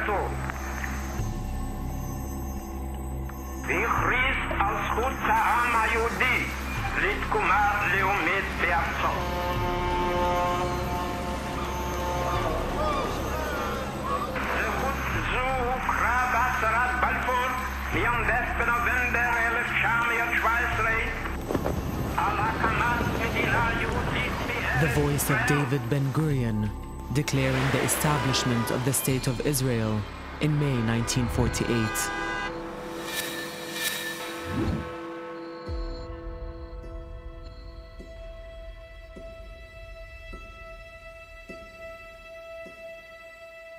כתוב, והכריז על זכות העם היהודי לתקומה לאומית בארצו. זכות זו הוכרה בהצהרת בלפור מיום 10 בנובמבר 1917 על הקמת מדינה יהודית. The voice of David Ben-Gurion, declaring the establishment of the State of Israel in May 1948.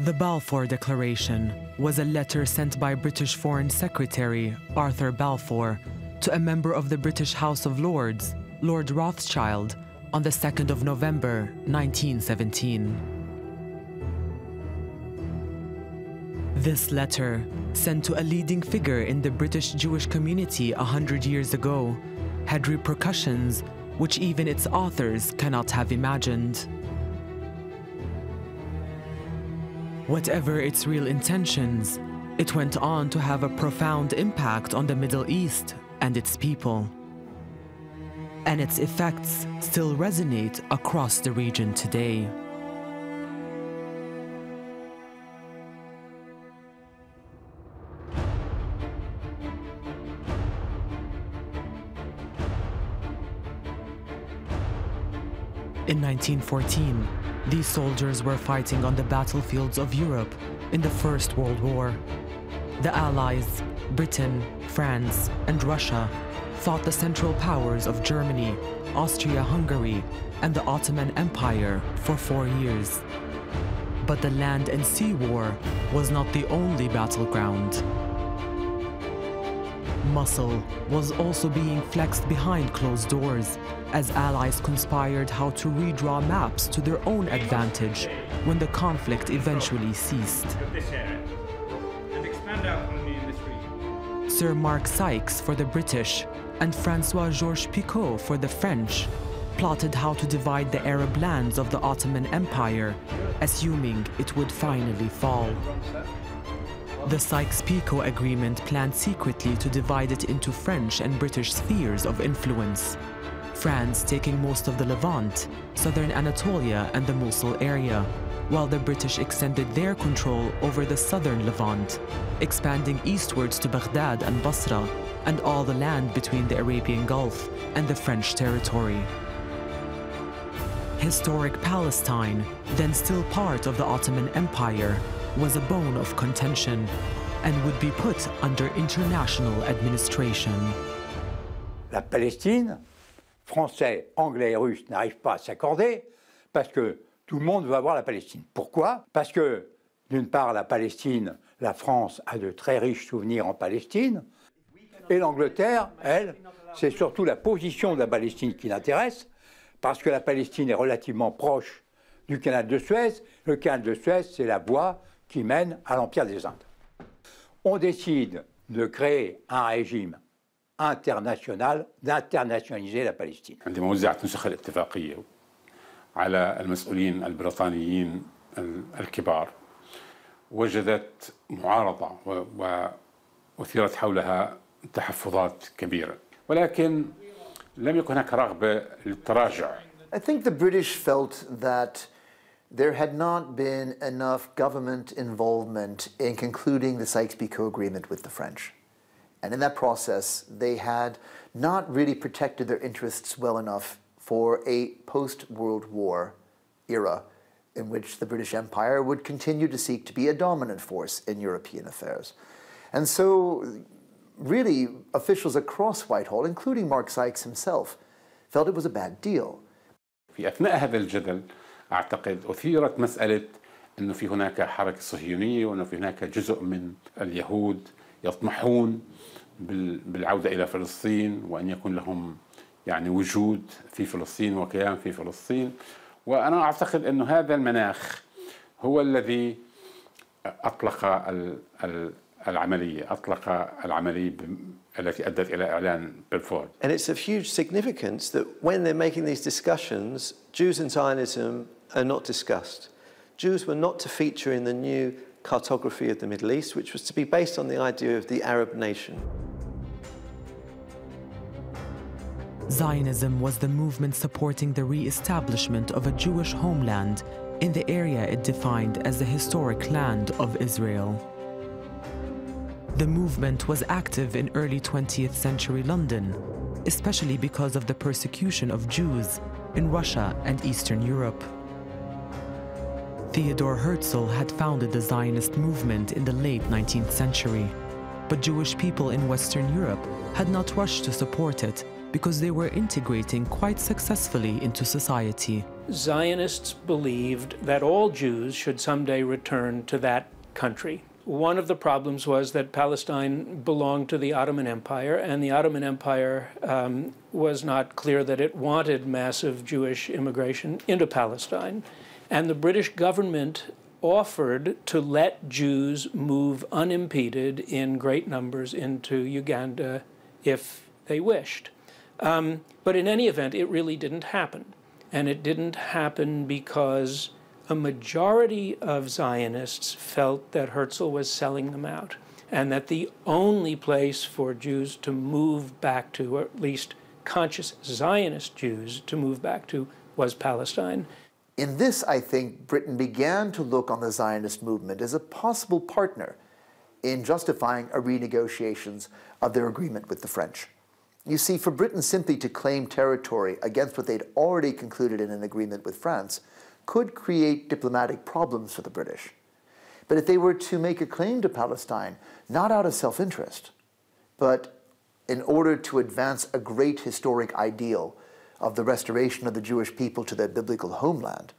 The Balfour Declaration was a letter sent by British Foreign Secretary Arthur Balfour to a member of the British House of Lords, Lord Rothschild, on the 2nd of November 1917. This letter, sent to a leading figure in the British Jewish community 100 years ago, had repercussions which even its authors cannot have imagined. Whatever its real intentions, it went on to have a profound impact on the Middle East and its people. And its effects still resonate across the region today. In 1914, these soldiers were fighting on the battlefields of Europe in the First World War. The Allies, Britain, France, and Russia fought the Central Powers of Germany, Austria-Hungary, and the Ottoman Empire for 4 years. But the land and sea war was not the only battleground. Muscle was also being flexed behind closed doors as allies conspired how to redraw maps to their own advantage when the conflict eventually ceased. Sir Mark Sykes for the British and François-Georges Picot for the French plotted how to divide the Arab lands of the Ottoman Empire, assuming it would finally fall. The Sykes-Picot Agreement planned secretly to divide it into French and British spheres of influence, France taking most of the Levant, southern Anatolia and the Mosul area, while the British extended their control over the southern Levant, expanding eastwards to Baghdad and Basra, and all the land between the Arabian Gulf and the French territory. Historic Palestine, then still part of the Ottoman Empire, was a bone of contention and would be put under international administration. La Palestine, Français, Anglais et Russes n'arrivent pas à s'accorder parce que tout le monde veut avoir la Palestine. Pourquoi? Parce que, d'une part, la Palestine, la France a de très riches souvenirs en Palestine, et l'Angleterre, elle, c'est surtout la position de la Palestine qui l'intéresse, parce que la Palestine est relativement proche du canal de Suez. Le canal de Suez, c'est la voie qui mène à l'Empire des Indes. On décide de créer un régime international, d'internationaliser la Palestine. عندما وزعت نسخ الاتفاقية على المسؤولين البريطانيين الكبار وجدت معارضة وأثيرت حولها تحفظات كبيرة ولكن لم يكن هناك رغبة للتراجع. I think the British felt that there had not been enough government involvement in concluding the Sykes-Picot Agreement with the French. And in that process, they had not really protected their interests well enough for a post-World War era in which the British Empire would continue to seek to be a dominant force in European affairs. And so, really, officials across Whitehall, including Mark Sykes himself, felt it was a bad deal. في أثناء هذا الجدل أعتقد أثيرت مسألة أنه في هناك حركة صهيونية وأنه في هناك جزء من اليهود يطمحون بالعودة إلى فلسطين وأن يكون لهم يعني وجود في فلسطين وكيان في فلسطين. وأنا أعتقد أنه هذا المناخ هو الذي أطلق العملية التي أدت إلى إعلان بلفور. And it's of huge significance that when they're making these discussions, Jews and Zionism are not discussed. Jews were not to feature in the new cartography of the Middle East, which was to be based on the idea of the Arab nation. Zionism was the movement supporting the re-establishment of a Jewish homeland in the area it defined as the historic land of Israel. The movement was active in early 20th century London, especially because of the persecution of Jews in Russia and Eastern Europe. Theodor Herzl had founded the Zionist movement in the late 19th century, but Jewish people in Western Europe had not rushed to support it because they were integrating quite successfully into society. Zionists believed that all Jews should someday return to that country. One of the problems was that Palestine belonged to the Ottoman Empire, and the Ottoman Empire was not clear that it wanted massive Jewish immigration into Palestine. And the British government offered to let Jews move unimpeded in great numbers into Uganda if they wished. But in any event, it really didn't happen. And it didn't happen because a majority of Zionists felt that Herzl was selling them out, and that the only place for Jews to move back to, or at least conscious Zionist Jews to move back to, was Palestine. In this, I think, Britain began to look on the Zionist movement as a possible partner in justifying a renegotiations of their agreement with the French. You see, for Britain simply to claim territory against what they'd already concluded in an agreement with France could create diplomatic problems for the British. But if they were to make a claim to Palestine, not out of self-interest, but in order to advance a great historic ideal of the restoration of the Jewish people to their biblical homeland,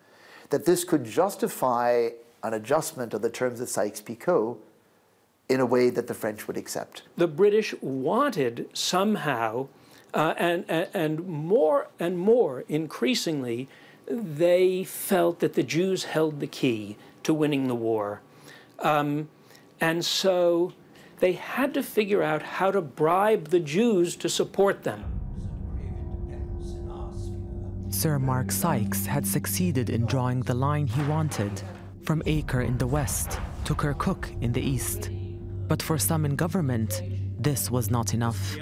that this could justify an adjustment of the terms of Sykes-Picot in a way that the French would accept. The British wanted somehow, and more increasingly, they felt that the Jews held the key to winning the war. And so they had to figure out how to bribe the Jews to support them. Sir Mark Sykes had succeeded in drawing the line he wanted from Acre in the west to Kirkuk in the east. But for some in government, this was not enough.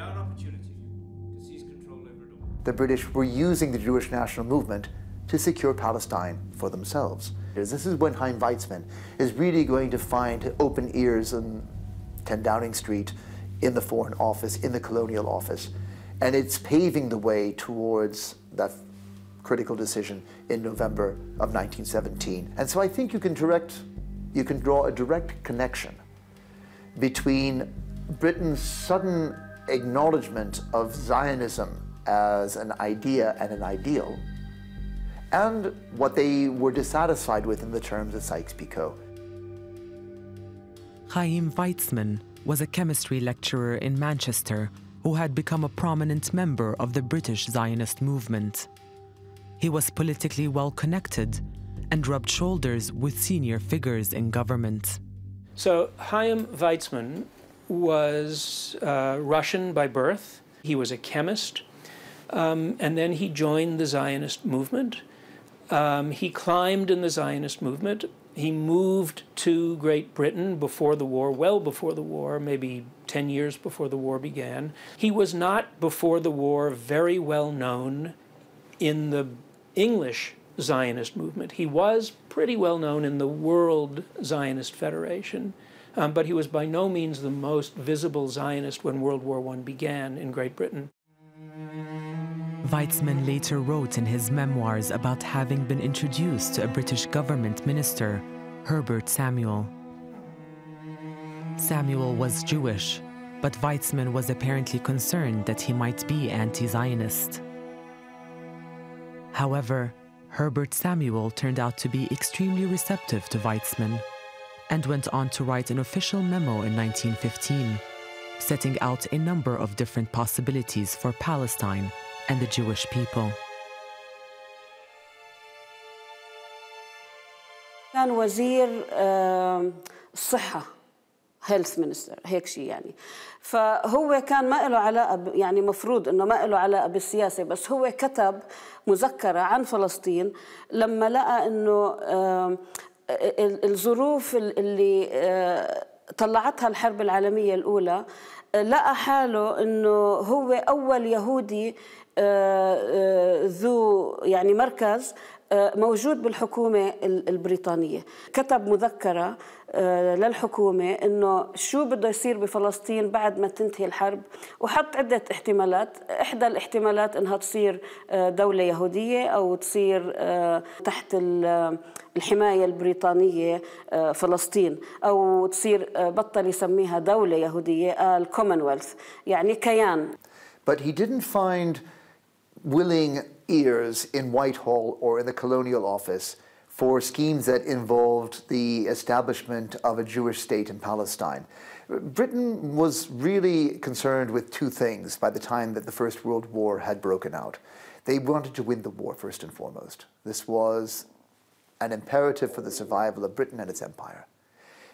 The British were using the Jewish national movement to secure Palestine for themselves. This is when Chaim Weizmann is really going to find open ears on 10 Downing Street, in the Foreign Office, in the Colonial Office, and it's paving the way towards that critical decision in November of 1917. And so I think you can draw a direct connection between Britain's sudden acknowledgement of Zionism as an idea and an ideal, and what they were dissatisfied with in the terms of Sykes-Picot. Chaim Weizmann was a chemistry lecturer in Manchester who had become a prominent member of the British Zionist movement. He was politically well-connected and rubbed shoulders with senior figures in government. So Chaim Weizmann was Russian by birth. He was a chemist, and then he joined the Zionist movement. He climbed in the Zionist movement. He moved to Great Britain before the war, well before the war, maybe 10 years before the war began. He was not, before the war, very well known in the English Zionist movement. He was pretty well known in the World Zionist Federation, but he was by no means the most visible Zionist when World War I began in Great Britain. Weizmann later wrote in his memoirs about having been introduced to a British government minister, Herbert Samuel. Samuel was Jewish, but Weizmann was apparently concerned that he might be anti-Zionist. However, Herbert Samuel turned out to be extremely receptive to Weizmann and went on to write an official memo in 1915, setting out a number of different possibilities for Palestine and the Jewish people. كان وزير الصحة health minister هيك شيء يعني فهو كان ما له علاقة يعني مفروض إنه ما له علاقة بالسياسة بس هو كتب مذكرة عن فلسطين لما لقى إنه الظروف اللي طلعتها الحرب العالمية الأولى لقى حاله أنه هو أول يهودي ذو يعني مركز موجود بالحكومة البريطانية. كتب مذكرة للحكومة إنه شو بده يصير بفلسطين بعد ما تنتهي الحرب، وحط عدة احتمالات. إحدى الاحتمالات إنها تصير دولة يهودية أو تصير تحت الحماية البريطانية فلسطين، أو تصير بطل يسميها دولة يهودية الكومنولث يعني كيان. But he didn't find willing ears in Whitehall or in the colonial office for schemes that involved the establishment of a Jewish state in Palestine. Britain was really concerned with two things by the time that the First World War had broken out. They wanted to win the war first and foremost. This was an imperative for the survival of Britain and its empire.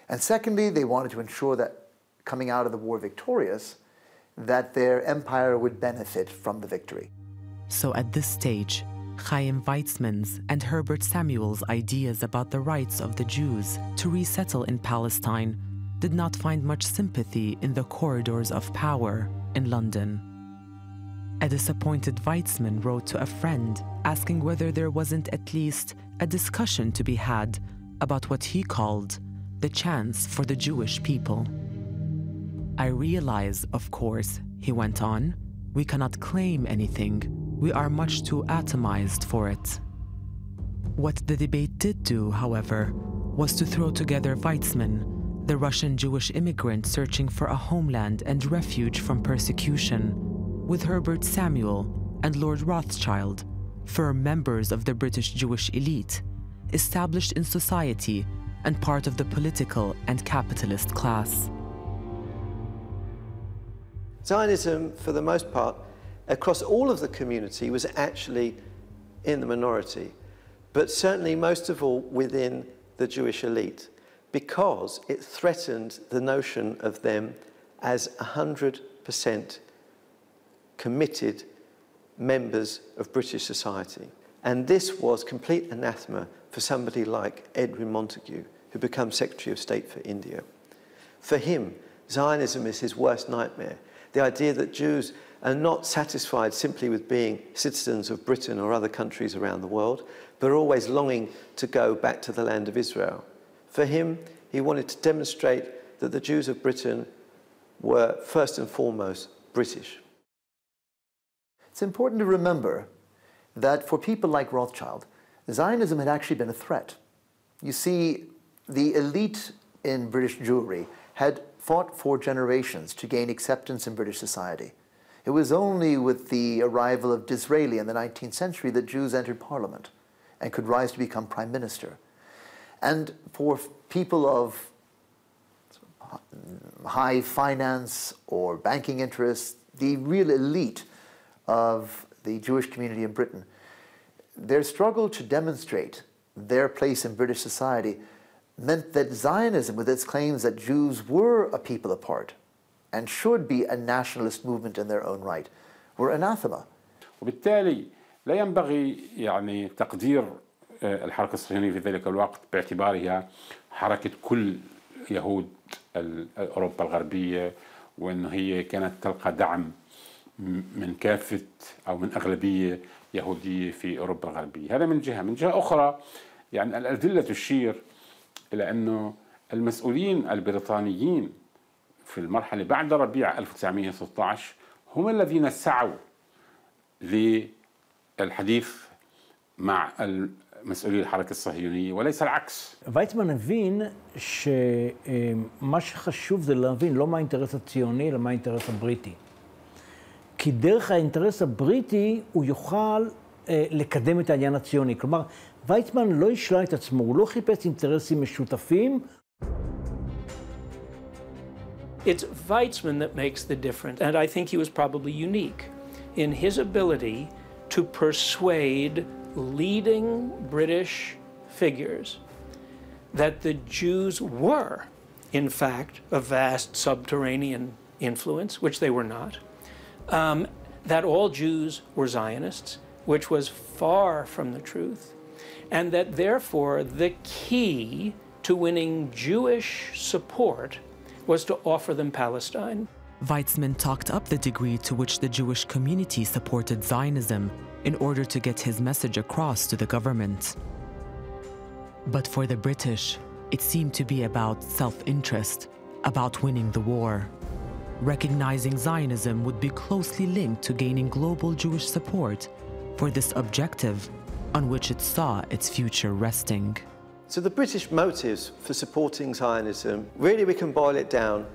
And secondly, they wanted to ensure that coming out of the war victorious, that their empire would benefit from the victory. So at this stage, Chaim Weizmann's and Herbert Samuel's ideas about the rights of the Jews to resettle in Palestine did not find much sympathy in the corridors of power in London. A disappointed Weizmann wrote to a friend asking whether there wasn't at least a discussion to be had about what he called the chance for the Jewish people. I realize, of course, he went on, we cannot claim anything. We are much too atomized for it. What the debate did do, however, was to throw together Weizmann, the Russian Jewish immigrant searching for a homeland and refuge from persecution, with Herbert Samuel and Lord Rothschild, firm members of the British Jewish elite, established in society and part of the political and capitalist class. Zionism, for the most part, across all of the community was actually in the minority, but certainly most of all within the Jewish elite, because it threatened the notion of them as 100% committed members of British society. And this was complete anathema for somebody like Edwin Montagu, who becomes Secretary of State for India. For him, Zionism is his worst nightmare. The idea that Jews are not satisfied simply with being citizens of Britain or other countries around the world, but are always longing to go back to the land of Israel. For him, he wanted to demonstrate that the Jews of Britain were first and foremost British. It's important to remember that for people like Rothschild, Zionism had actually been a threat. You see, the elite in British Jewry had fought for generations to gain acceptance in British society. It was only with the arrival of Disraeli in the 19th century that Jews entered Parliament and could rise to become Prime Minister. And for people of high finance or banking interests, the real elite of the Jewish community in Britain, their struggle to demonstrate their place in British society meant that Zionism, with its claims that Jews were a people apart and should be a nationalist movement in their own right, were anathema. وبالتالي لا ينبغي يعني تقدير الحركة الصهيونية في ذلك الوقت باعتبارها حركة كل يهود أوروبا الغربية، وأنه هي كانت تلقى دعم من كافة أو من أغلبية يهودية في أوروبا الغربية. هذا من جهة. من جهة أخرى يعني الأدلة تشير إلى أنه المسؤولين البريطانيين في المرحلة بعد ربيع 1916 هم الذين سعوا للحديث مع مسؤولي الحركة الصهيونية وليس العكس. ויצמן הבין שמה שחשוב זה להבין לא מה האינטרס הציוני, אלא מה האינטרס הבריטי. כי דרך האינטרס הבריטי הוא יוכל לקדם את העניין הציוני. כלומר, ויצמן לא השלה את עצמו, הוא לא חיפש אינטרסים משותפים. It's Weizmann that makes the difference, and I think he was probably unique in his ability to persuade leading British figures that the Jews were, in fact, a vast subterranean influence, which they were not, that all Jews were Zionists, which was far from the truth, and that therefore the key to winning Jewish support was to offer them Palestine. Weizmann talked up the degree to which the Jewish community supported Zionism in order to get his message across to the government. But for the British, it seemed to be about self-interest, about winning the war. Recognizing Zionism would be closely linked to gaining global Jewish support for this objective on which it saw its future resting. So the British motives for supporting Zionism, really we can boil it down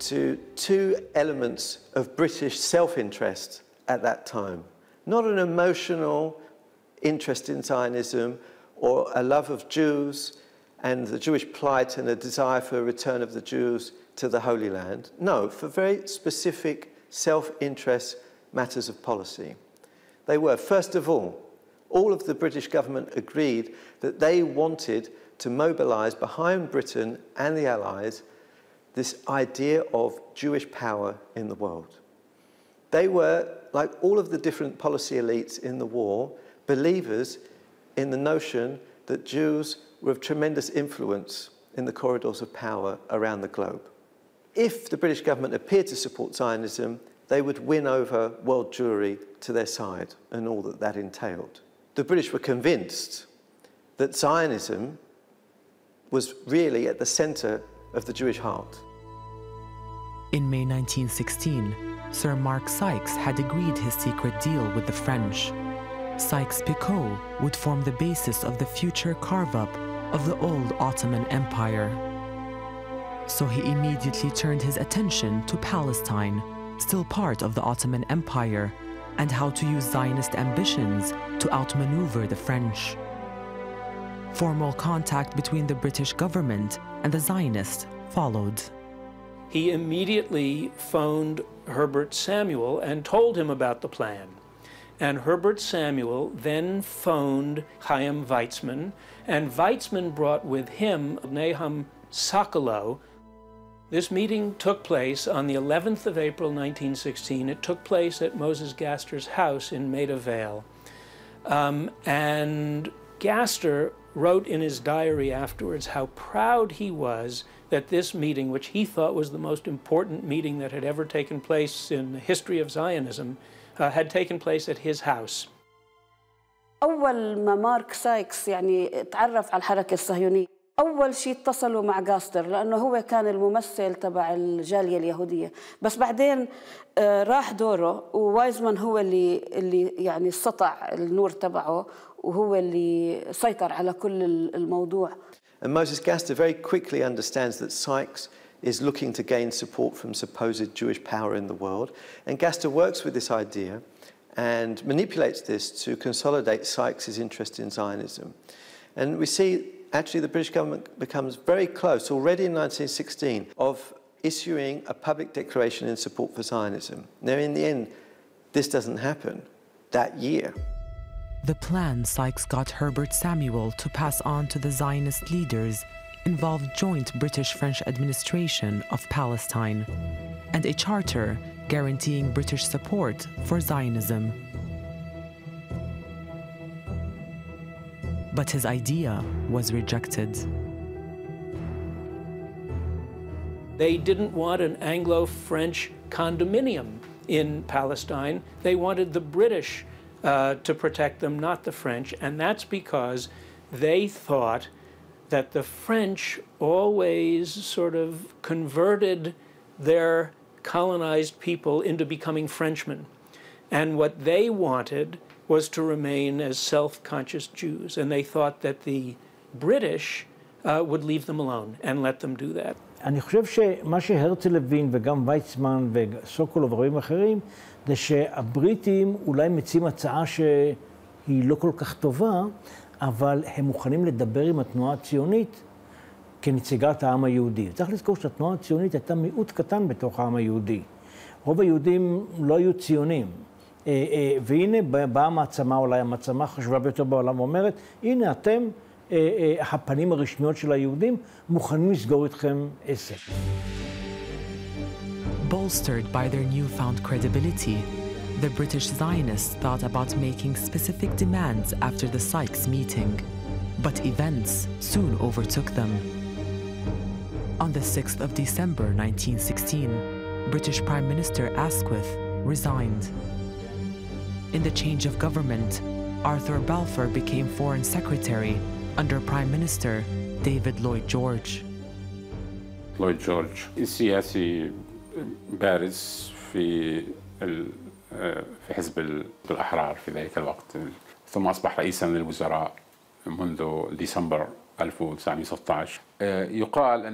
to two elements of British self-interest at that time. Not an emotional interest in Zionism or a love of Jews and the Jewish plight and a desire for a return of the Jews to the Holy Land. No, for very specific self-interest matters of policy. They were, first of all of the British government agreed that they wanted to mobilize behind Britain and the Allies this idea of Jewish power in the world. They were, like all of the different policy elites in the war, believers in the notion that Jews were of tremendous influence in the corridors of power around the globe. If the British government appeared to support Zionism, they would win over world Jewry to their side and all that that entailed. The British were convinced that Zionism was really at the center of the Jewish heart. In May 1916, Sir Mark Sykes had agreed his secret deal with the French. Sykes-Picot would form the basis of the future carve-up of the old Ottoman Empire. So he immediately turned his attention to Palestine, still part of the Ottoman Empire, and how to use Zionist ambitions to outmaneuver the French. Formal contact between the British government and the Zionists followed. He immediately phoned Herbert Samuel and told him about the plan. And Herbert Samuel then phoned Chaim Weizmann, and Weizmann brought with him Nahum Sokolow. This meeting took place on the 11th of April, 1916. It took place at Moses Gaster's house in Maida Vale. And Gaster wrote in his diary afterwards how proud he was that this meeting, which he thought was the most important meeting that had ever taken place in the history of Zionism, had taken place at his house. أول ما مارك سايكس يعني تعرف على الحركة الصهيونية، أول شيء اتصلوا مع جاستر لأنه هو كان الممثل تبع الجالية اليهودية، بس بعدين راح دوره ووايزمان هو اللي يعني سطع النور تبعه وهو اللي سيطر على كل الموضوع. And Moses Gaster very quickly understands that Sykes is looking to gain support from supposed Jewish power in the world, and Gaster works with this idea and manipulates this to consolidate Sykes' interest in Zionism. And we see actually the British government becomes very close already in 1916 of issuing a public declaration in support for Zionism. Now in the end, this doesn't happen that year. The plan Sykes got Herbert Samuel to pass on to the Zionist leaders involved joint British-French administration of Palestine and a charter guaranteeing British support for Zionism. But his idea was rejected. They didn't want an Anglo-French condominium in Palestine. They wanted the British to protect them, not the French, and that's because they thought that the French always sort of converted their colonized people into becoming Frenchmen. And what they wanted was to remain as self-conscious Jews, and they thought that the British would leave them alone and let them do that. אני חושב שמה שהרצל הבין וגם ויצמן וסוקולוב ורבים אחרים זה שהבריטים אולי מציעים הצעה שהיא לא כל כך טובה, אבל הם מוכנים לדבר עם התנועה הציונית כנציגת העם היהודי. צריך לזכור שהתנועה הציונית הייתה מיעוט קטן בתוך העם היהודי. רוב היהודים לא היו ציונים. והנה באה המעצמה, אולי המעצמה החשובה ביותר בעולם, אומרת, הנה אתם, הפנים הרשמיות של היהודים, מוכנים לסגור איתכם עסק. Bolstered by their newfound credibility, the British Zionists thought about making specific demands after the Sykes meeting, but events soon overtook them. On the 6th of December 1916, British Prime Minister Asquith resigned. In the change of government, Arthur Balfour became Foreign Secretary under Prime Minister David Lloyd George. لويد جورج سياسي بارز في حزب الأحرار في ذلك الوقت، ثم أصبح رئيساً للوزراء منذ ديسمبر 1916. يقال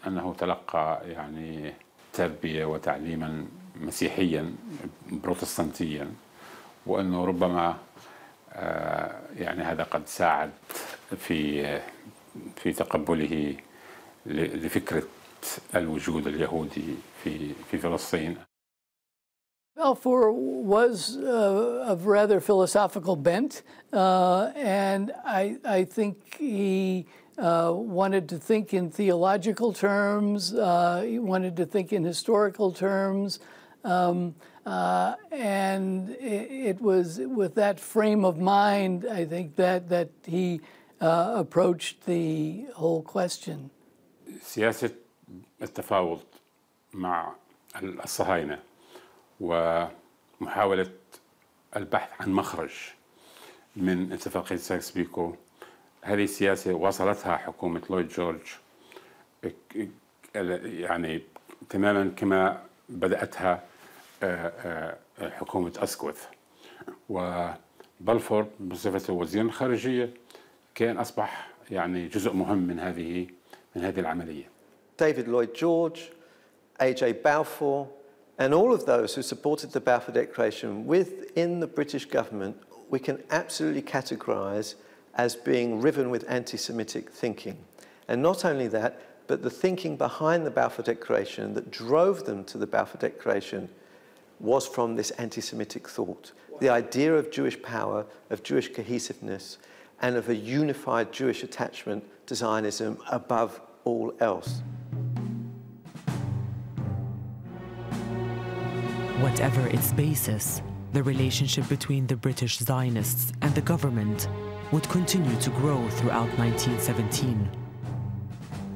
أنه تلقى يعني تربية وتعليماً مسيحياً بروتستانتياً، وأنه ربما يعني هذا قد ساعد في تقبله لفكرة الوجود اليهودي في فلسطين. Balfour was of rather philosophical bent, and I think he wanted to think in theological terms, he wanted to think in historical terms, and it was with that frame of mind, I think, that he approached the whole question. سياسة التفاوض مع الصهاينة ومحاولة البحث عن مخرج من اتفاقية سايكس بيكو، هذه السياسة وصلتها حكومة لويد جورج يعني تماما كما بدأتها حكومة أسكوث. وبلفور بصفته وزير الخارجية كان أصبح يعني جزء مهم من هذه العملية. David Lloyd George, A.J. Balfour, and all of those who supported the Balfour Declaration within the British government, we can absolutely categorize as being riven with anti-Semitic thinking. And not only that, but the thinking behind the Balfour Declaration that drove them to the Balfour Declaration was from this anti-Semitic thought. The idea of Jewish power, of Jewish cohesiveness, and of a unified Jewish attachment to Zionism above all else. Whatever its basis, the relationship between the British Zionists and the government would continue to grow throughout 1917,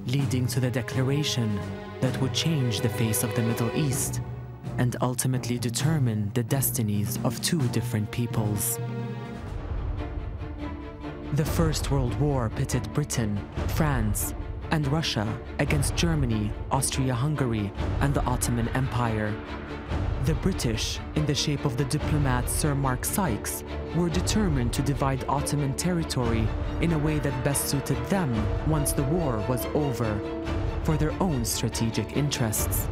leading to the declaration that would change the face of the Middle East and ultimately determine the destinies of two different peoples. The First World War pitted Britain, France, and Russia against Germany, Austria-Hungary, and the Ottoman Empire. The British, in the shape of the diplomat Sir Mark Sykes, were determined to divide Ottoman territory in a way that best suited them once the war was over, for their own strategic interests.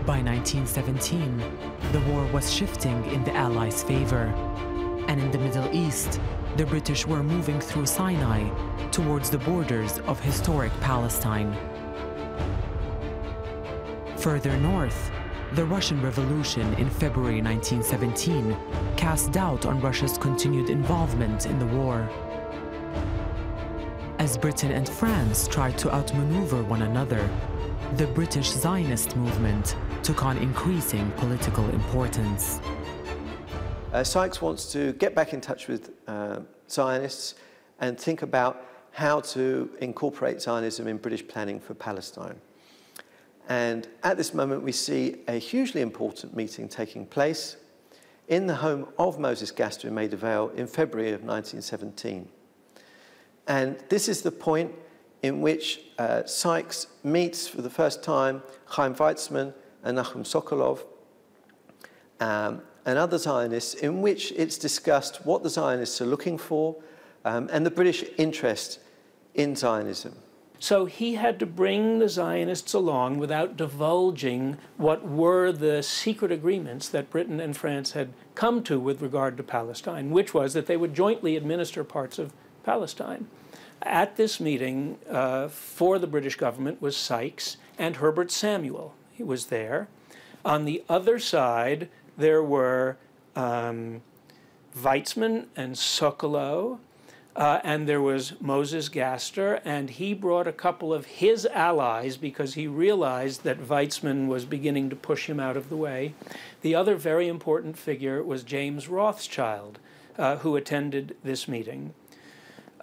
By 1917, the war was shifting in the Allies' favor, and in the Middle East, the British were moving through Sinai towards the borders of historic Palestine. Further north, the Russian Revolution in February 1917 cast doubt on Russia's continued involvement in the war. As Britain and France tried to outmaneuver one another, the British Zionist movement took on increasing political importance. Sykes wants to get back in touch with Zionists and think about how to incorporate Zionism in British planning for Palestine. And at this moment, we see a hugely important meeting taking place in the home of Moses Gaster in Maida Vale in February of 1917. And this is the point in which Sykes meets for the first time Chaim Weizmann and Nachum Sokolov and other Zionists, in which it's discussed what the Zionists are looking for and the British interest in Zionism. So he had to bring the Zionists along without divulging what were the secret agreements that Britain and France had come to with regard to Palestine, which was that they would jointly administer parts of Palestine. At this meeting for the British government was Sykes and Herbert Samuel. He was there. On the other side, there were Weizmann and Sokolov, And there was Moses Gaster, and he brought a couple of his allies because he realized that Weizmann was beginning to push him out of the way. The other very important figure was James Rothschild, who attended this meeting.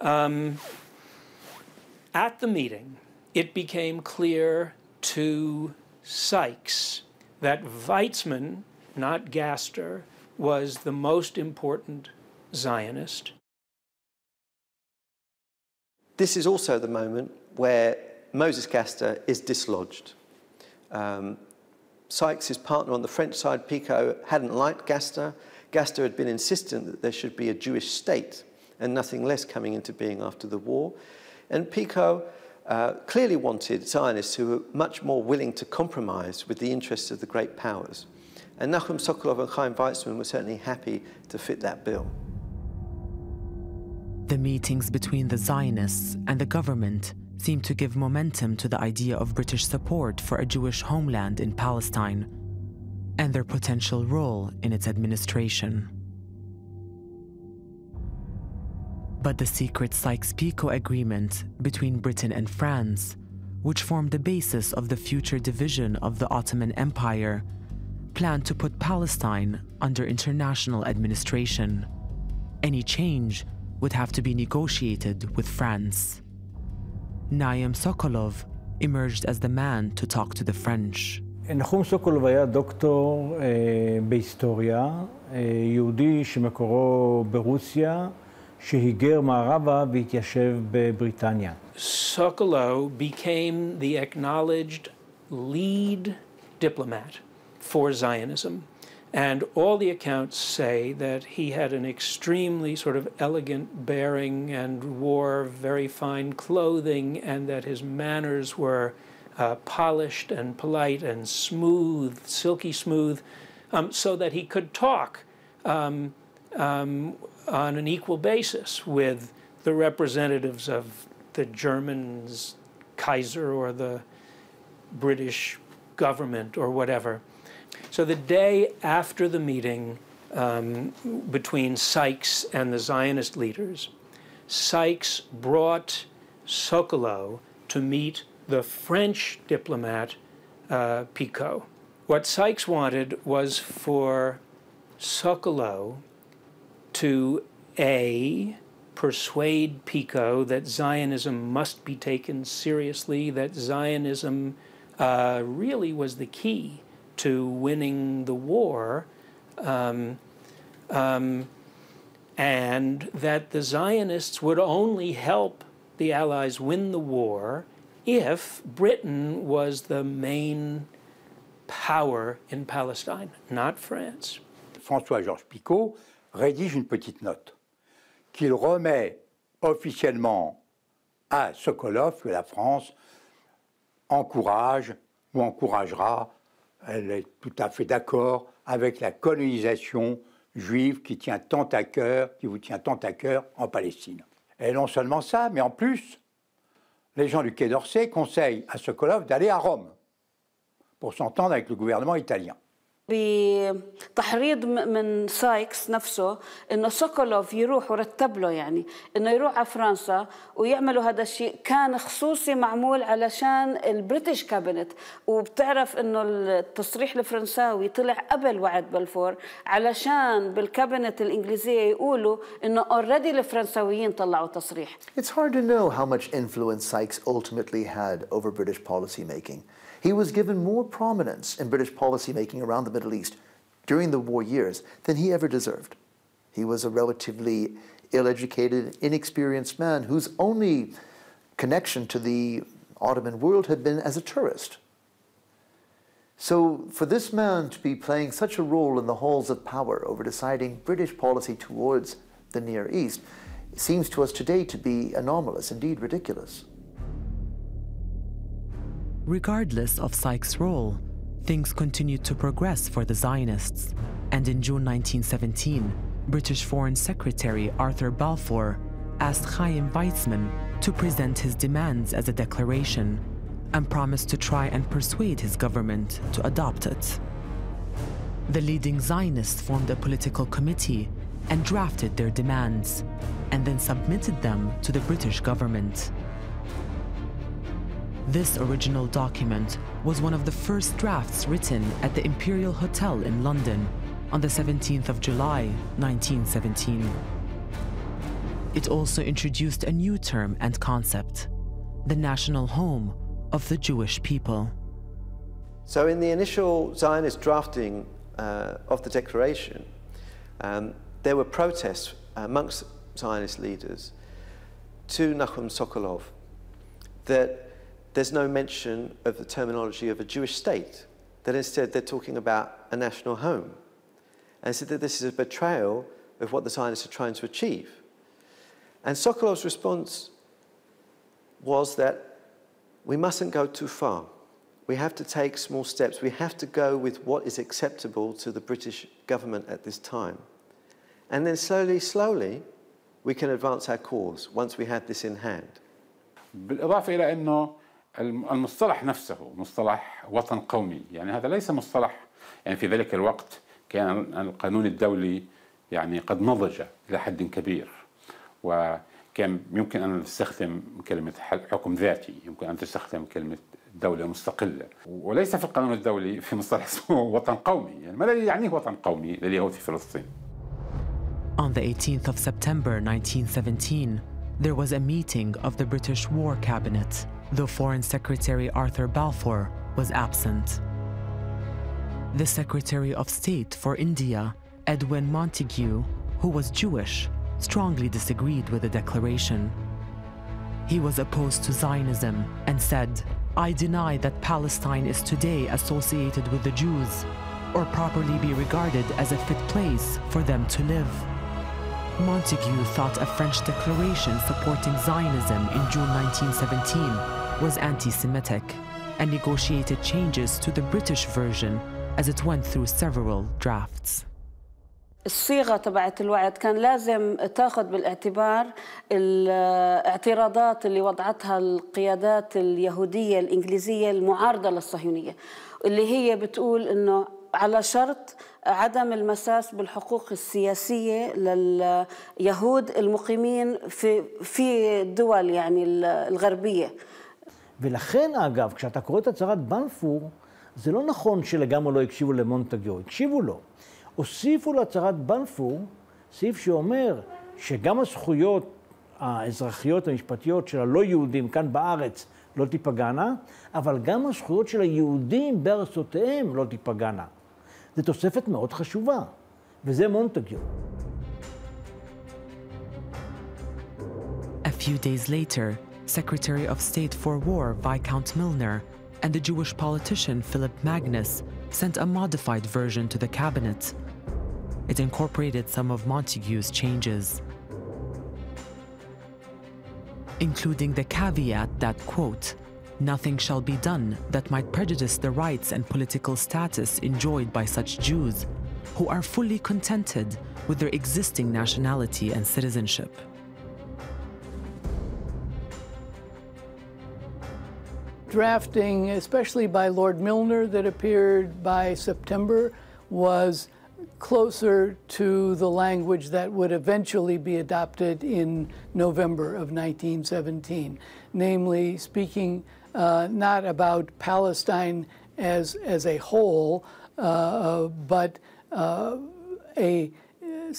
At the meeting, it became clear to Sykes that Weizmann, not Gaster, was the most important Zionist. This is also the moment where Moses Gaster is dislodged. Sykes' partner on the French side, Picot, hadn't liked Gaster. Gaster had been insistent that there should be a Jewish state and nothing less coming into being after the war. And Picot clearly wanted Zionists who were much more willing to compromise with the interests of the great powers. And Nachum Sokolov and Chaim Weizmann were certainly happy to fit that bill. The meetings between the Zionists and the government seemed to give momentum to the idea of British support for a Jewish homeland in Palestine and their potential role in its administration. But the secret Sykes-Picot agreement between Britain and France, which formed the basis of the future division of the Ottoman Empire, planned to put Palestine under international administration. Any change would have to be negotiated with France. Naim Sokolov emerged as the man to talk to the French. נחום סוקולוב היה דוקטור בהיסטוריה, יהודי שמקורו ברוסיה, שהיגר מערבה והתיישב בבריטניה. Sokolov became the acknowledged lead diplomat for Zionism. And all the accounts say that he had an extremely sort of elegant bearing and wore very fine clothing, and that his manners were polished and polite and smooth, silky smooth, so that he could talk on an equal basis with the representatives of the German Kaiser or the British government or whatever. So the day after the meeting between Sykes and the Zionist leaders, Sykes brought Sokolov to meet the French diplomat, Picot. What Sykes wanted was for Sokolov to, A, persuade Picot that Zionism must be taken seriously, that Zionism really was the key to winning the war, and that the Zionists would only help the Allies win the war if Britain was the main power in Palestine, not France. François-Georges Picot rédige une petite note qu'il remet officiellement à Sokolov que la France encourage ou encouragera. Elle est tout à fait d'accord avec la colonisation juive qui tient tant à cœur, qui vous tient tant à cœur en Palestine. Et non seulement ça, mais en plus, les gens du Quai d'Orsay conseillent à Sokolov d'aller à Rome pour s'entendre avec le gouvernement italien. بتحريض من سايكس نفسه انه سوكولوف يروح ورتب له يعني انه يروح على فرنسا ويعملوا هذا الشيء كان خصوصي معمول علشان البريتش كابينت وبتعرف انه التصريح الفرنساوي طلع قبل وعد بلفور علشان بالكابينت الانجليزيه يقولوا انه اوريدي الفرنساويين طلعوا تصريح. It's hard to know how much influence Sykes ultimately had over British policy making. He was given more prominence in British policymaking around the Middle East during the war years than he ever deserved. He was a relatively ill-educated, inexperienced man whose only connection to the Ottoman world had been as a tourist. So for this man to be playing such a role in the halls of power over deciding British policy towards the Near East seems to us today to be anomalous, indeed ridiculous. Regardless of Sykes' role, things continued to progress for the Zionists, and in June 1917, British Foreign Secretary Arthur Balfour asked Chaim Weizmann to present his demands as a declaration and promised to try and persuade his government to adopt it. The leading Zionists formed a political committee and drafted their demands, and then submitted them to the British government. This original document was one of the first drafts written at the Imperial Hotel in London on the 17th of July, 1917. It also introduced a new term and concept, the national home of the Jewish people. So in the initial Zionist drafting of the declaration, there were protests amongst Zionist leaders to Nachum Sokolov that there's no mention of the terminology of a Jewish state, that instead they're talking about a national home. And said that this is a betrayal of what the Zionists are trying to achieve. And Sokolov's response was that we mustn't go too far. We have to take small steps. We have to go with what is acceptable to the British government at this time. And then slowly, we can advance our cause once we had this in hand. بالإضافة إلى أنه المصطلح نفسه مصطلح وطن قومي، يعني هذا ليس مصطلح، يعني في ذلك الوقت كان القانون الدولي يعني قد نضج إلى حد كبير، وكان يمكن أن تستخدم كلمة حكم ذاتي، يمكن أن تستخدم كلمة دولة مستقلة، وليس في القانون الدولي في مصطلح اسمه وطن قومي، يعني ما الذي يعنيه وطن قومي لليهود في فلسطين؟ On the 18th of September 1917, there was a meeting of the British War Cabinet, though Foreign Secretary Arthur Balfour was absent. The Secretary of State for India, Edwin Montagu, who was Jewish, strongly disagreed with the declaration. He was opposed to Zionism and said, "I deny that Palestine is today associated with the Jews, or properly be regarded as a fit place for them to live." Montagu thought a French declaration supporting Zionism in June 1917 was anti-Semitic and negotiated changes to the British version as it went through several drafts. الصيغة تبعت الوعد كان لازم تاخذ بالاعتبار الاعتراضات اللي وضعتها القيادات اليهودية الإنجليزية المعارضة للصهيونية، اللي هي بتقول إنه على شرط عدم المساس بالحقوق السياسية لليهود المقيمين في الدول يعني الغربية. ולכן אגב, כשאתה קורא את הצהרת בלפור, זה לא נכון שלגמרי לא הקשיבו למונטגיו, הקשיבו לו. הוסיפו להצהרת בלפור סעיף שאומר שגם הזכויות האזרחיות המשפטיות של הלא יהודים כאן בארץ לא תיפגענה, אבל גם הזכויות של היהודים בארצותיהם לא תיפגענה. זו תוספת מאוד חשובה, וזה מונטגיו. A few days later, Secretary of State for War Viscount Milner and the Jewish politician Philip Magnus sent a modified version to the cabinet. It incorporated some of Montagu's changes, including the caveat that, quote, "Nothing shall be done that might prejudice the rights and political status enjoyed by such Jews who are fully contented with their existing nationality and citizenship." Drafting, especially by Lord Milner, that appeared by September, was closer to the language that would eventually be adopted in November of 1917, namely speaking not about Palestine as a whole, but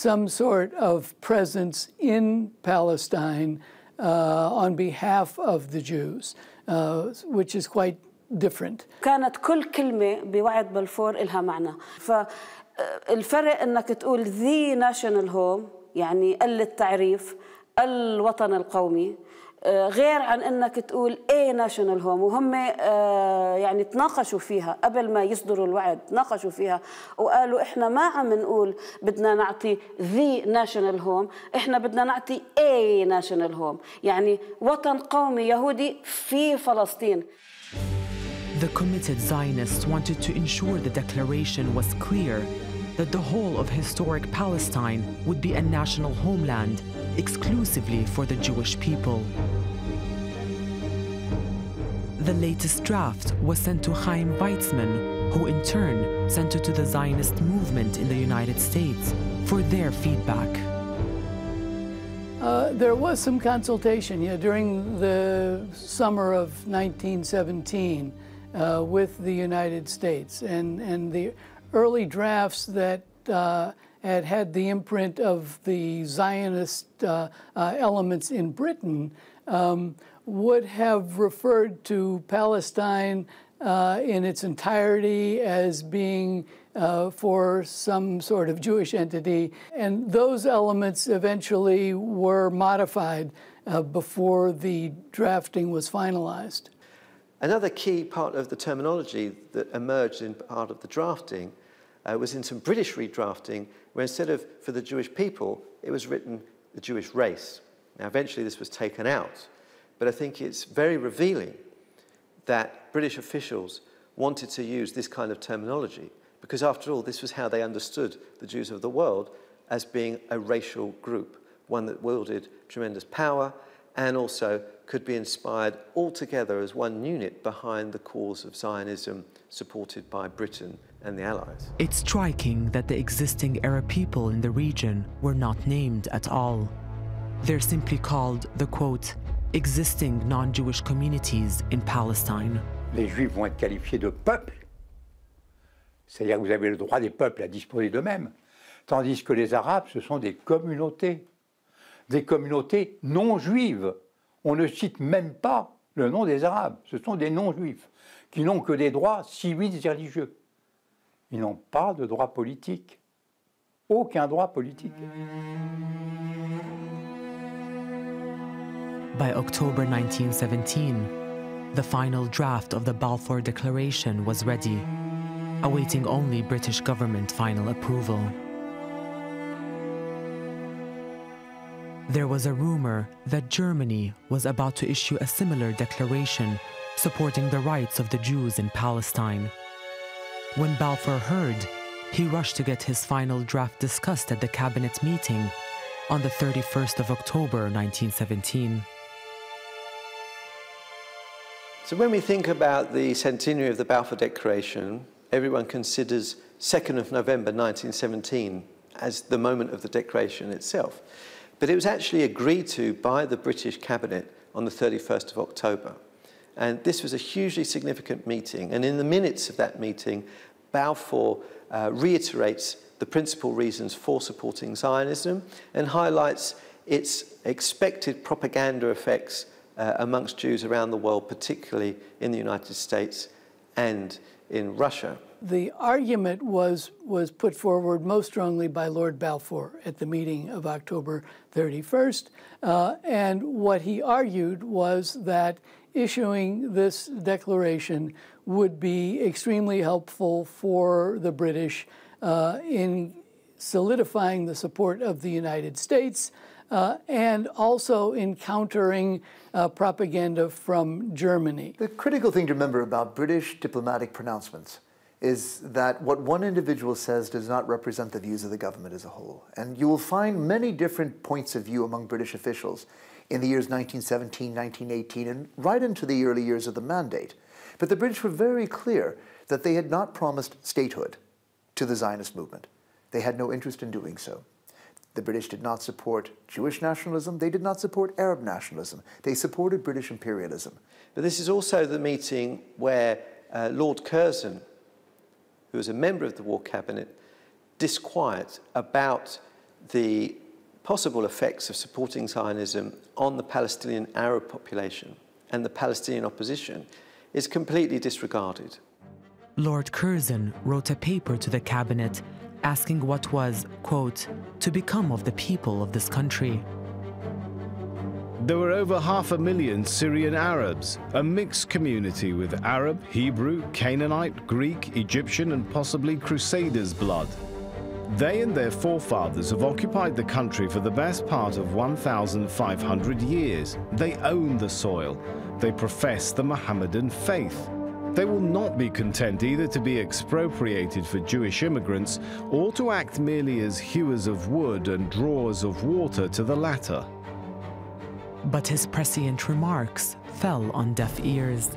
some sort of presence in Palestine on behalf of the Jews. Which is quite different. كانت كل كلمة بوعد بلفور إلها معنى. فالفرق إنك تقول the national home يعني التعريف الوطن القومي غير عن إنك تقول a national home، وهم يعني تناقشوا فيها قبل ما يصدروا الوعد، تناقشوا فيها وقالوا إحنا ما عم نقول بدنا نعطي the national home، إحنا بدنا نعطي a national home، يعني وطن قومي يهودي في فلسطين. The committed Zionists wanted to ensure the declaration was clear that the whole of historic Palestine would be a national homeland exclusively for the Jewish people. The latest draft was sent to Chaim Weizmann, who in turn sent it to the Zionist movement in the United States for their feedback. There was some consultation during the summer of 1917 with the United States, and the early drafts that had the imprint of the Zionist elements in Britain would have referred to Palestine in its entirety as being for some sort of Jewish entity, and those elements eventually were modified before the drafting was finalized. Another key part of the terminology that emerged in part of the drafting was in some British redrafting, where instead of for the Jewish people, it was written the Jewish race. Now, eventually this was taken out, but I think it's very revealing that British officials wanted to use this kind of terminology, because after all, this was how they understood the Jews of the world, as being a racial group, one that wielded tremendous power and also could be inspired all together as one unit behind the cause of Zionism, supported by Britain and the Allies. It's striking that the existing Arab people in the region were not named at all. They're simply called the, quote, existing non-Jewish communities in Palestine. Les Juifs vont être qualifiés de peuple, c'est-à-dire que vous avez le droit des peuples à disposer d'eux-mêmes, tandis que les Arabes, ce sont des communautés non juives. On ne cite même pas le nom des Arabes, ce sont des non-juifs, qui n'ont que des droits civils et religieux. Ils n'ont pas de droit politique, aucun droit politique. By October 1917, the final draft of the Balfour Declaration was ready, awaiting only British government final approval. There was a rumor that Germany was about to issue a similar declaration supporting the rights of the Jews in Palestine. When Balfour heard, he rushed to get his final draft discussed at the cabinet meeting on the 31st of October 1917. So when we think about the centenary of the Balfour Declaration, everyone considers 2nd of November 1917 as the moment of the declaration itself. But it was actually agreed to by the British cabinet on the 31st of October. And this was a hugely significant meeting. And in the minutes of that meeting, Balfour reiterates the principal reasons for supporting Zionism and highlights its expected propaganda effects amongst Jews around the world, particularly in the United States and in Russia. The argument was put forward most strongly by Lord Balfour at the meeting of October 31st. And what he argued was that issuing this declaration would be extremely helpful for the British in solidifying the support of the United States and also in countering propaganda from Germany. The critical thing to remember about British diplomatic pronouncements is that what one individual says does not represent the views of the government as a whole. And you will find many different points of view among British officials in the years 1917, 1918, and right into the early years of the Mandate. But the British were very clear that they had not promised statehood to the Zionist movement. They had no interest in doing so. The British did not support Jewish nationalism. They did not support Arab nationalism. They supported British imperialism. But this is also the meeting where Lord Curzon, who was a member of the War Cabinet, disquiet about the possible effects of supporting Zionism on the Palestinian Arab population and the Palestinian opposition is completely disregarded. Lord Curzon wrote a paper to the cabinet asking what was, quote, to become of the people of this country. There were over 500,000 Syrian Arabs, a mixed community with Arab, Hebrew, Canaanite, Greek, Egyptian, and possibly Crusaders' blood. They and their forefathers have occupied the country for the best part of 1,500 years. They own the soil. They profess the Mohammedan faith. They will not be content either to be expropriated for Jewish immigrants or to act merely as hewers of wood and drawers of water to the latter. But his prescient remarks fell on deaf ears.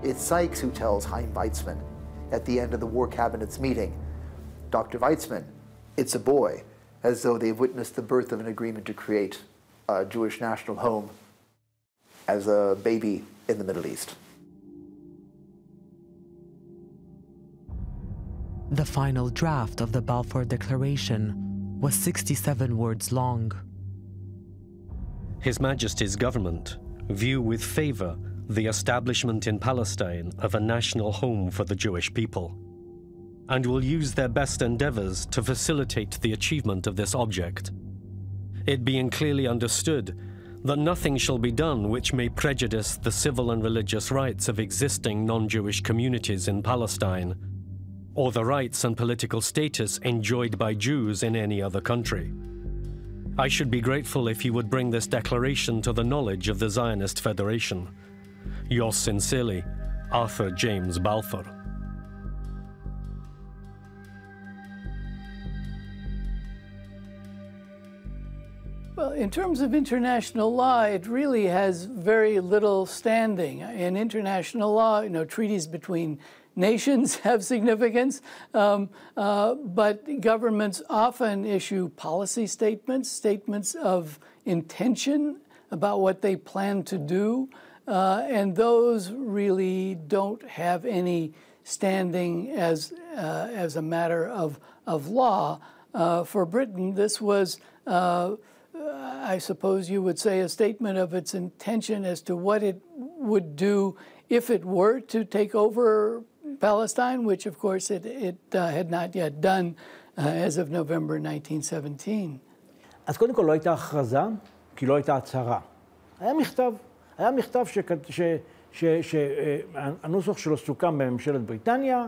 It's Sykes who tells Chaim Weizmann at the end of the War Cabinet's meeting, Dr. Weizmann, it's a boy, as though they've witnessed the birth of an agreement to create a Jewish national home as a baby in the Middle East. The final draft of the Balfour Declaration was 67 words long. His Majesty's government view with favor the establishment in Palestine of a national home for the Jewish people, and will use their best endeavors to facilitate the achievement of this object, it being clearly understood that nothing shall be done which may prejudice the civil and religious rights of existing non-Jewish communities in Palestine, or the rights and political status enjoyed by Jews in any other country. I should be grateful if you would bring this declaration to the knowledge of the Zionist Federation. Yours sincerely, Arthur James Balfour. Well, in terms of international law, it really has very little standing. In international law, treaties between nations have significance, but governments often issue policy statements, statements of intention about what they plan to do, and those really don't have any standing as a matter of law. For Britain, this was, I suppose you would say, a statement of its intention as to what it would do if it were to take over Palestine, which of course it had not yet done as of November 1917. אז קודם כל לא הייתה הכרזה, כי לא הייתה הצהרה. היה מכתב שהנוסח שלו סוכם בממשלת בריטניה,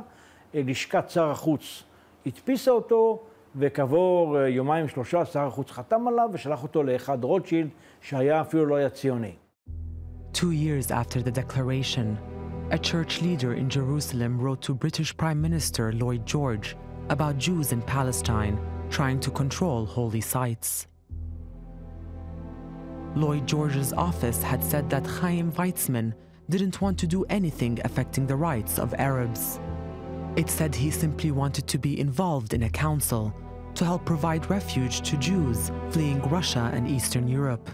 לשכת שר החוץ הדפיסה אותו, וכעבור יומיים שלושה שר החוץ חתם עליו ושלח אותו לאחד רוטשילד, שהיה אפילו לא היה ציוני. 2 years after the declaration, a church leader in Jerusalem wrote to British Prime Minister Lloyd George about Jews in Palestine trying to control holy sites. Lloyd George's office had said that Chaim Weizmann didn't want to do anything affecting the rights of Arabs. It said he simply wanted to be involved in a council to help provide refuge to Jews fleeing Russia and Eastern Europe.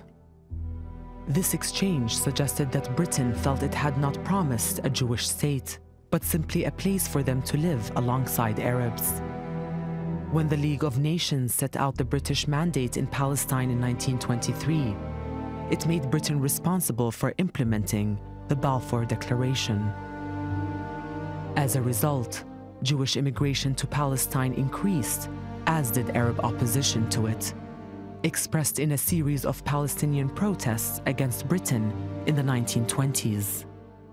This exchange suggested that Britain felt it had not promised a Jewish state, but simply a place for them to live alongside Arabs. When the League of Nations set out the British mandate in Palestine in 1923, it made Britain responsible for implementing the Balfour Declaration. As a result, Jewish immigration to Palestine increased, as did Arab opposition to it, expressed in a series of Palestinian protests against Britain in the 1920s.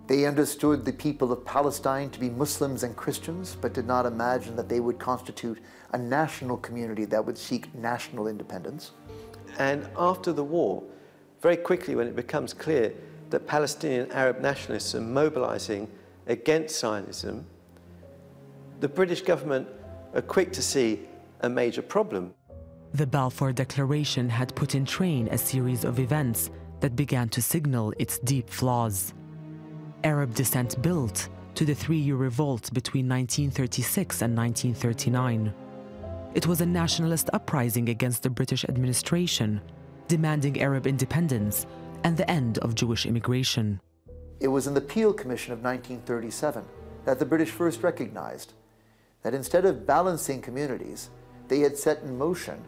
They understood the people of Palestine to be Muslims and Christians, but did not imagine that they would constitute a national community that would seek national independence. And after the war, very quickly when it becomes clear that Palestinian Arab nationalists are mobilizing against Zionism, the British government are quick to see a major problem. The Balfour Declaration had put in train a series of events that began to signal its deep flaws. Arab dissent built to the 3-year revolt between 1936 and 1939. It was a nationalist uprising against the British administration, demanding Arab independence and the end of Jewish immigration. It was in the Peel Commission of 1937 that the British first recognized that instead of balancing communities, they had set in motion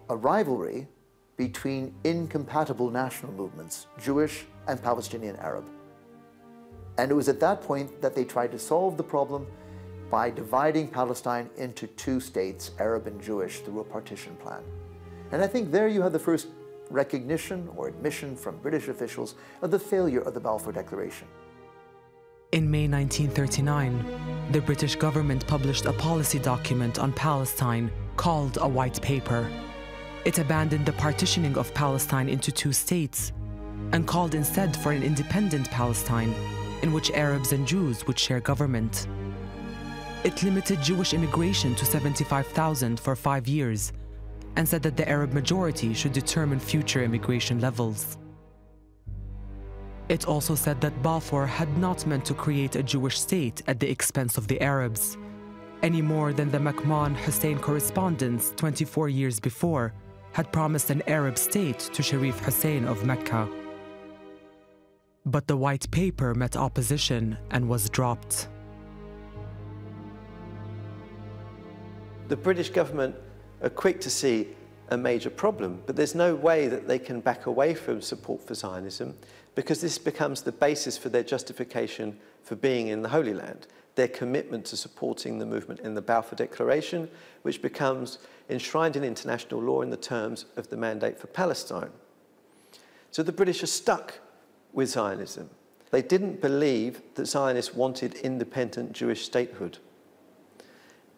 a rivalry between incompatible national movements, Jewish and Palestinian Arab. And it was at that point that they tried to solve the problem by dividing Palestine into 2 states, Arab and Jewish, through a partition plan. And I think there you have the first recognition or admission from British officials of the failure of the Balfour Declaration. In May 1939, the British government published a policy document on Palestine called a White Paper. It abandoned the partitioning of Palestine into 2 states and called instead for an independent Palestine in which Arabs and Jews would share government. It limited Jewish immigration to 75,000 for 5 years and said that the Arab majority should determine future immigration levels. It also said that Balfour had not meant to create a Jewish state at the expense of the Arabs, any more than the McMahon-Hussein correspondence 24 years before had promised an Arab state to Sharif Hussein of Mecca. But the white paper met opposition and was dropped. The British government are quick to see a major problem, but there's no way that they can back away from support for Zionism, because this becomes the basis for their justification for being in the Holy Land, their commitment to supporting the movement in the Balfour Declaration, which becomes enshrined in international law in the terms of the Mandate for Palestine. So the British are stuck with Zionism. They didn't believe that Zionists wanted independent Jewish statehood.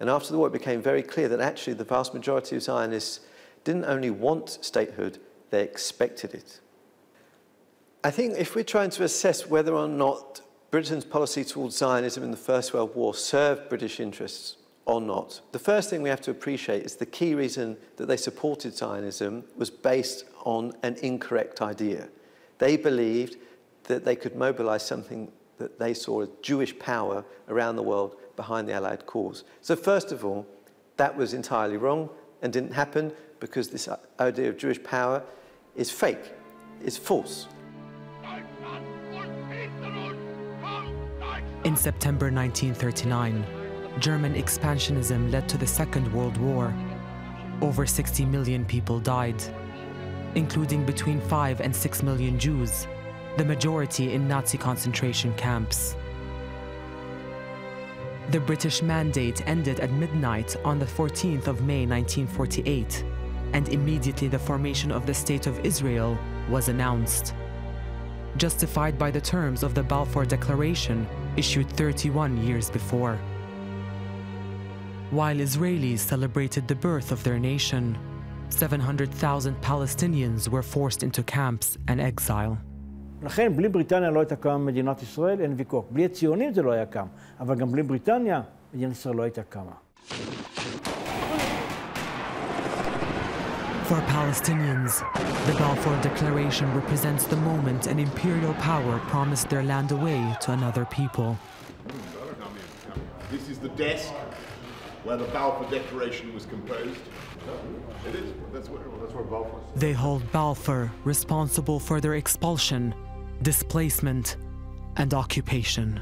And after the war, it became very clear that actually the vast majority of Zionists didn't only want statehood, they expected it. I think if we're trying to assess whether or not Britain's policy towards Zionism in the First World War served British interests or not, the first thing we have to appreciate is the key reason that they supported Zionism was based on an incorrect idea. They believed that they could mobilize something that they saw as Jewish power around the world behind the Allied cause. So first of all, that was entirely wrong and didn't happen, because this idea of Jewish power is fake, it's false. In September 1939, German expansionism led to the Second World War. Over 60 million people died, including between 5 and 6 million Jews, the majority in Nazi concentration camps. The British mandate ended at midnight on the 14th of May 1948, and immediately the formation of the State of Israel was announced, justified by the terms of the Balfour Declaration issued 31 years before. While Israelis celebrated the birth of their nation, 700,000 Palestinians were forced into camps and exile. לכן, בלי בריטניה לא הייתה קמה מדינת ישראל, אין ויכוח. בלי הציונים זה לא היה קם, אבל גם בלי בריטניה, מדינת ישראל לא הייתה קמה. For Palestinians, the Balfour Declaration represents the moment an imperial power promised their land away to another people. This is the desk where the Balfour Declaration was composed. It is. That's where Balfour is. They hold Balfour responsible for their expulsion, displacement, and occupation.